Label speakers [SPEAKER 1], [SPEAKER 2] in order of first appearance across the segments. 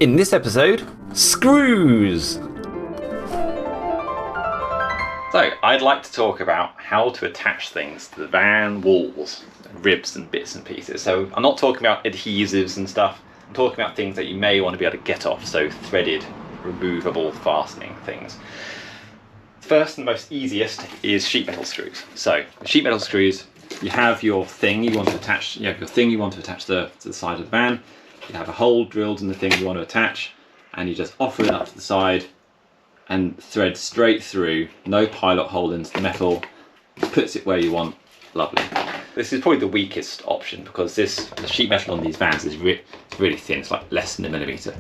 [SPEAKER 1] In this episode, screws!
[SPEAKER 2] So, I'd like to talk about how to attach things to the van walls, ribs and bits and pieces. So I'm not talking about adhesives and stuff, I'm talking about things that you may want to be able to get off, so threaded, removable, fastening things. First and most easiest is sheet metal screws. So, sheet metal screws, you have your thing you want to attach, to the side of the van. You have a hole drilled in the thing you want to attach, and you just offer it up to the side and thread straight through, no pilot hole into the metal, puts it where you want. Lovely. This is probably the weakest option because the sheet metal on these vans is really thin. It's like less than a millimetre.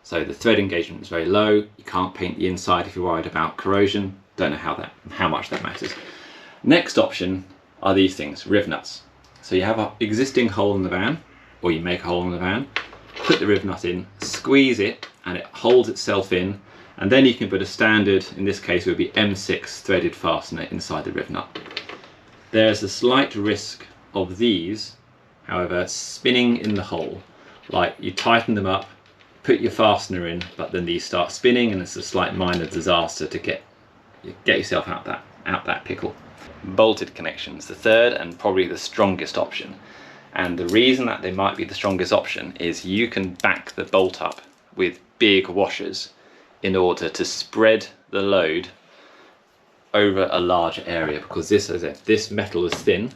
[SPEAKER 2] So the thread engagement is very low. You can't paint the inside if you're worried about corrosion. Don't know how much that matters. Next option are these things, riv nuts. So you have an existing hole in the van, or you make a hole in the van, put the riv nut in, squeeze it, and it holds itself in, and then you can put a standard, in this case it would be M6 threaded fastener inside the riv nut. There's a slight risk of these, however, spinning in the hole. Like you tighten them up, put your fastener in, but then these start spinning, and it's a slight minor disaster to get yourself out that pickle. Bolted connections, the third and probably the strongest option. And the reason that they might be the strongest option is you can back the bolt up with big washers in order to spread the load over a larger area, because this metal is thin.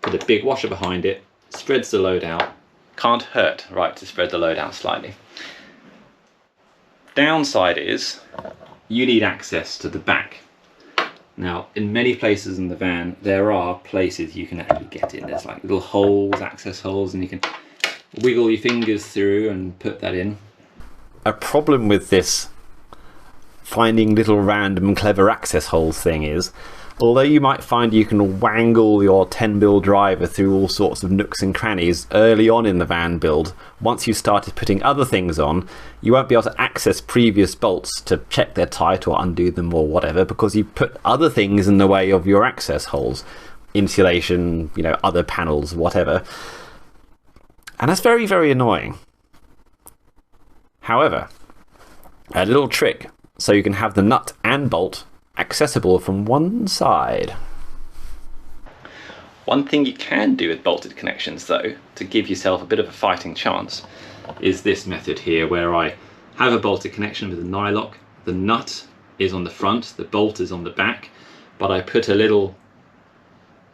[SPEAKER 2] Put a big washer behind it, spreads the load out. Can't hurt, right, to spread the load out slightly. Downside is you need access to the back. Now, in many places in the van, there are places you can actually get in. There's like little holes, access holes, and you can wiggle your fingers through and put that in.
[SPEAKER 1] A problem with this finding little random clever access holes thing is, although you might find you can wangle your 10mm driver through all sorts of nooks and crannies early on in the van build, once you've started putting other things on, you won't be able to access previous bolts to check they're tight or undo them or whatever, because you put other things in the way of your access holes. Insulation, other panels, whatever. And that's very, very annoying. However, a little trick so you can have the nut and bolt accessible from one side.
[SPEAKER 2] One thing you can do with bolted connections though, to give yourself a bit of a fighting chance, is this method here, where I have a bolted connection with a nylock. The nut is on the front, the bolt is on the back, but I put a little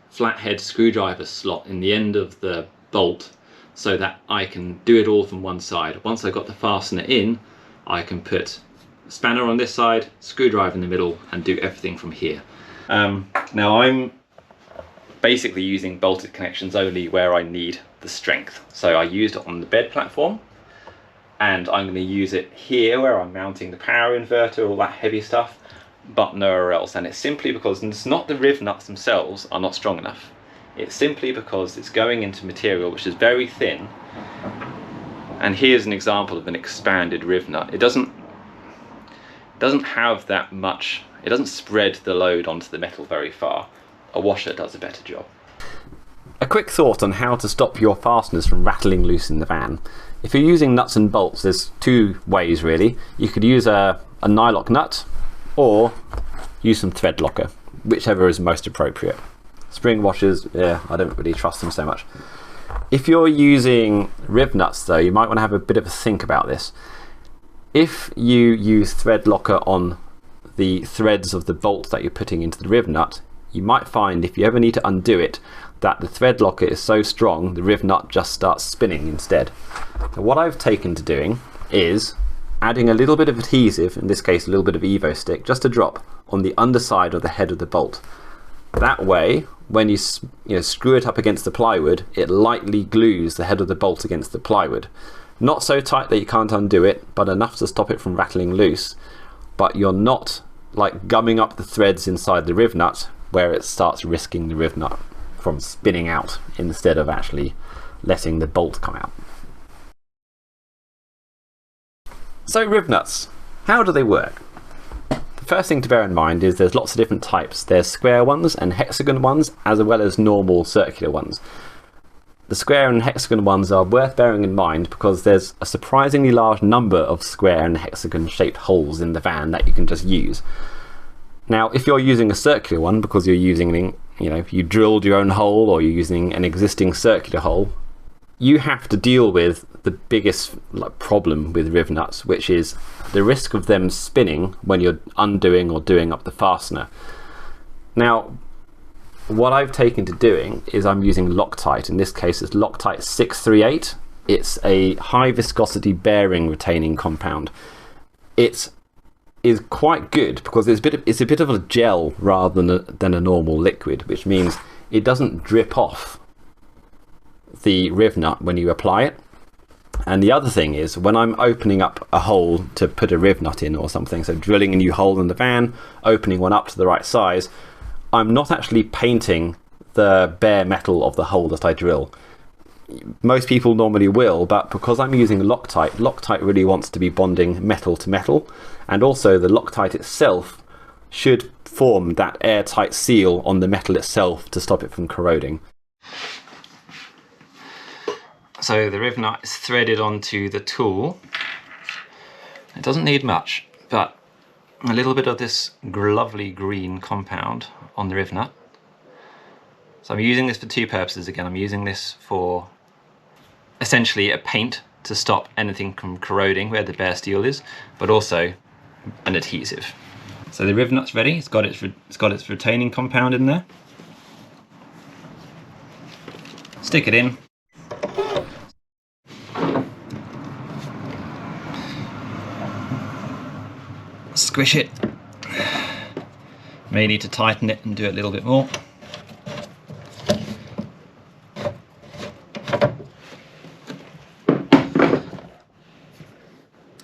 [SPEAKER 2] flathead screwdriver slot in the end of the bolt so that I can do it all from one side. Once I've got the fastener in, I can put spanner on this side, screwdriver in the middle, and do everything from here. Now I'm basically using bolted connections only where I need the strength. So I used it on the bed platform, and I'm going to use it here where I'm mounting the power inverter, all that heavy stuff, but nowhere else. And it's simply because it's not the riv nuts themselves are not strong enough. It's simply because it's going into material which is very thin. And here's an example of an expanded riv nut. It doesn't have that much, it doesn't spread the load onto the metal very far. A washer does a better job.
[SPEAKER 1] A quick thought on how to stop your fasteners from rattling loose in the van. If you're using nuts and bolts, there's two ways really. You could use a nylock nut, or use some thread locker, whichever is most appropriate. Spring washers, yeah, I don't really trust them so much. If you're using riv nuts though, you might want to have a bit of a think about this. If you use thread locker on the threads of the bolt that you're putting into the riv nut, you might find if you ever need to undo it that the thread locker is so strong the riv nut just starts spinning instead. So what I've taken to doing is adding a little bit of adhesive, in this case a little bit of Evo stick, just a drop, on the underside of the head of the bolt. That way, when you screw it up against the plywood, it lightly glues the head of the bolt against the plywood. Not so tight that you can't undo it, but enough to stop it from rattling loose. But you're not like gumming up the threads inside the riv nut, where it starts risking the riv nut from spinning out instead of actually letting the bolt come out. So riv nuts, how do they work? The first thing to bear in mind is there's lots of different types. There's square ones and hexagon ones, as well as normal circular ones. the square and hexagon ones are worth bearing in mind because there's a surprisingly large number of square and hexagon shaped holes in the van that you can just use. Now, if you're using a circular one because you're using, if you drilled your own hole or you're using an existing circular hole, you have to deal with the biggest problem with riv nuts, which is the risk of them spinning when you're undoing or doing up the fastener. Now, what I've taken to doing is I'm using Loctite. In this case, it's Loctite 638. It's a high viscosity bearing retaining compound. It is quite good because it's a bit of a gel rather than a normal liquid, which means it doesn't drip off the riv nut when you apply it. And the other thing is, when I'm opening up a hole to put a riv nut in or something, so drilling a new hole in the van, opening one up to the right size, I'm not actually painting the bare metal of the hole that I drill. Most people normally will, but because I'm using Loctite, Loctite really wants to be bonding metal to metal, and also the Loctite itself should form that airtight seal on the metal itself to stop it from corroding. So the riv nut is threaded onto the tool. It doesn't need much, but a little bit of this lovely green compound on the riv nut. So I'm using this for two purposes again. I'm using this for essentially a paint to stop anything from corroding where the bare steel is, but also an adhesive. So the riv nut's ready. It's got its retaining compound in there. Stick it in. Squish it. May need to tighten it and do it a little bit more.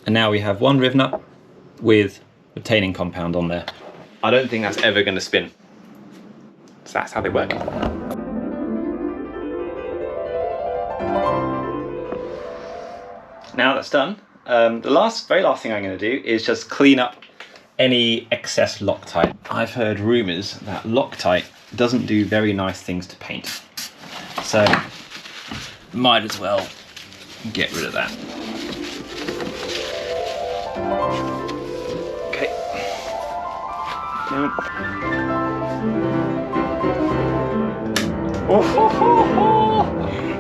[SPEAKER 1] And now we have one riv nut with retaining compound on there. I don't think that's ever going to spin. So that's how they work. Now that's done, the very last thing I'm going to do is just clean up any excess Loctite. I've heard rumours that Loctite doesn't do very nice things to paint, so might as well get rid of that. Okay. Oh, ho, ho, ho.